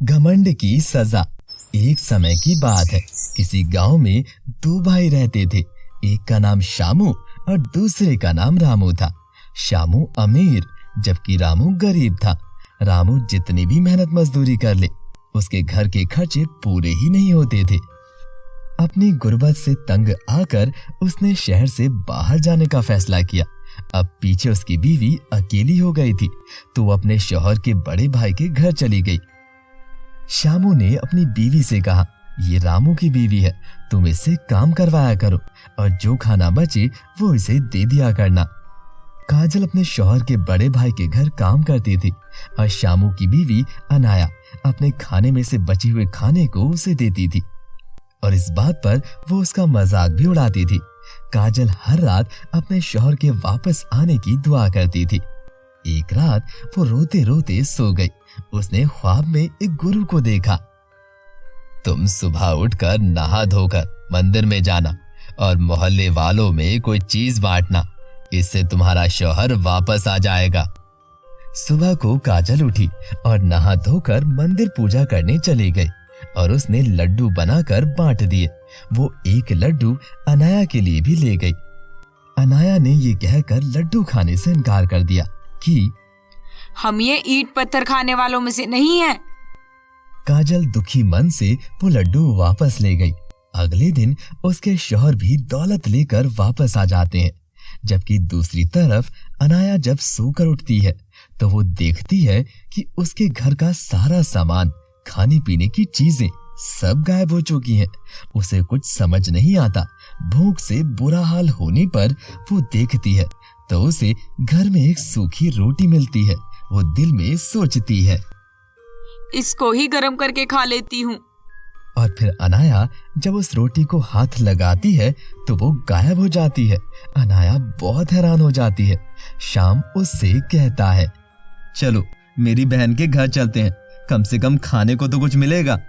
घमंड की सजा। एक समय की बात है, किसी गांव में दो भाई रहते थे। एक का नाम शामू और दूसरे का नाम रामू था। शामू अमीर जबकि रामू गरीब था। रामू जितनी भी मेहनत मजदूरी कर ले, उसके घर के खर्चे पूरे ही नहीं होते थे। अपनी गुर्बत से तंग आकर उसने शहर से बाहर जाने का फैसला किया। अब पीछे उसकी बीवी अकेली हो गई थी, तो वो अपने शौहर के बड़े भाई के घर चली गई। शामू ने अपनी बीवी से कहा, ये रामू की बीवी है, तुम इससे काम करवाया करो और जो खाना बचे वो इसे दे दिया करना। काजल अपने शौहर के बड़े भाई के घर काम करती थी और शामू की बीवी अनाया अपने खाने में से बचे हुए खाने को उसे देती थी और इस बात पर वो उसका मजाक भी उड़ाती थी। काजल हर रात अपने शौहर के वापस आने की दुआ करती थी। एक रात वो रोते रोते सो गई। उसने ख्वाब में एक गुरु को देखा। तुम सुबह उठकर नहा धोकर मंदिर में जाना और मोहल्ले वालों में कोई चीज बांटना, इससे तुम्हारा शौहर वापस आ जाएगा। सुबह को काजल उठी और नहा धोकर मंदिर पूजा करने चली गई और उसने लड्डू बनाकर बांट दिए। वो एक लड्डू अनाया के लिए भी ले गई। अनाया ने ये कहकर लड्डू खाने से इनकार कर दिया कि हम ये ईंट पत्थर खाने वालों में से नहीं हैं। काजल दुखी मन से वो लड्डू वापस ले गई। अगले दिन उसके शौहर भी दौलत लेकर वापस आ जाते हैं, जबकि दूसरी तरफ अनाया जब सोकर उठती है तो वो देखती है कि उसके घर का सारा सामान, खाने पीने की चीजें सब गायब हो चुकी हैं। उसे कुछ समझ नहीं आता। भूख से बुरा हाल होने पर वो देखती है तो उसे घर में एक सूखी रोटी मिलती है। वो दिल में सोचती है, इसको ही गरम करके खा लेती हूँ। और फिर अनाया जब उस रोटी को हाथ लगाती है तो वो गायब हो जाती है। अनाया बहुत हैरान हो जाती है। शाम उससे कहता है, चलो मेरी बहन के घर चलते हैं, कम से कम खाने को तो कुछ मिलेगा।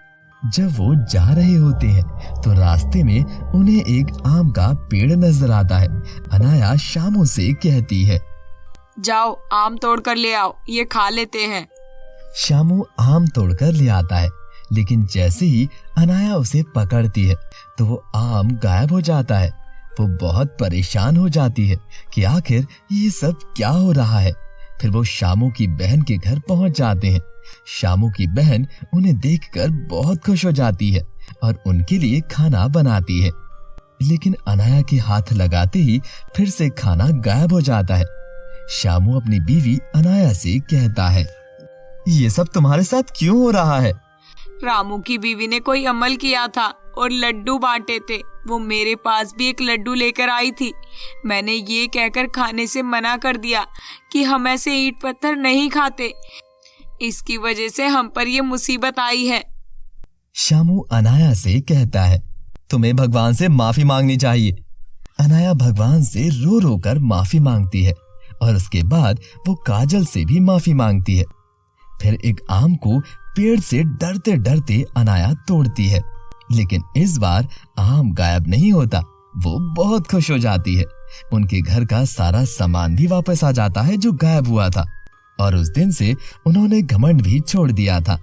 जब वो जा रहे होते हैं तो रास्ते में उन्हें एक आम का पेड़ नजर आता है। अनाया शामू से कहती है, जाओ आम तोड़ कर ले आओ, ये खा लेते हैं। शामू आम तोड़कर ले आता है, लेकिन जैसे ही अनाया उसे पकड़ती है तो वो आम गायब हो जाता है। वो बहुत परेशान हो जाती है कि आखिर ये सब क्या हो रहा है। फिर वो शामू की बहन के घर पहुंच जाते हैं। शामू की बहन उन्हें देखकर बहुत खुश हो जाती है और उनके लिए खाना बनाती है, लेकिन अनाया के हाथ लगाते ही फिर से खाना गायब हो जाता है। शामू अपनी बीवी अनाया से कहता है, ये सब तुम्हारे साथ क्यों हो रहा है? रामू की बीवी ने कोई अमल किया था और लड्डू बांटे थे। वो मेरे पास भी एक लड्डू लेकर आई थी। मैंने ये कहकर खाने से मना कर दिया कि हम ऐसे ईंट पत्थर नहीं खाते। इसकी वजह से हम पर ये मुसीबत आई है। शामू अनाया से कहता है, तुम्हें भगवान से माफी मांगनी चाहिए। अनाया भगवान से रो रो कर माफी मांगती है और उसके बाद वो काजल से भी माफी मांगती है। फिर एक आम को पेड़ से डरते डरते अनाया तोड़ती है, लेकिन इस बार आम गायब नहीं होता। वो बहुत खुश हो जाती है। उनके घर का सारा सामान भी वापस आ जाता है जो गायब हुआ था और उस दिन से उन्होंने घमंड भी छोड़ दिया था।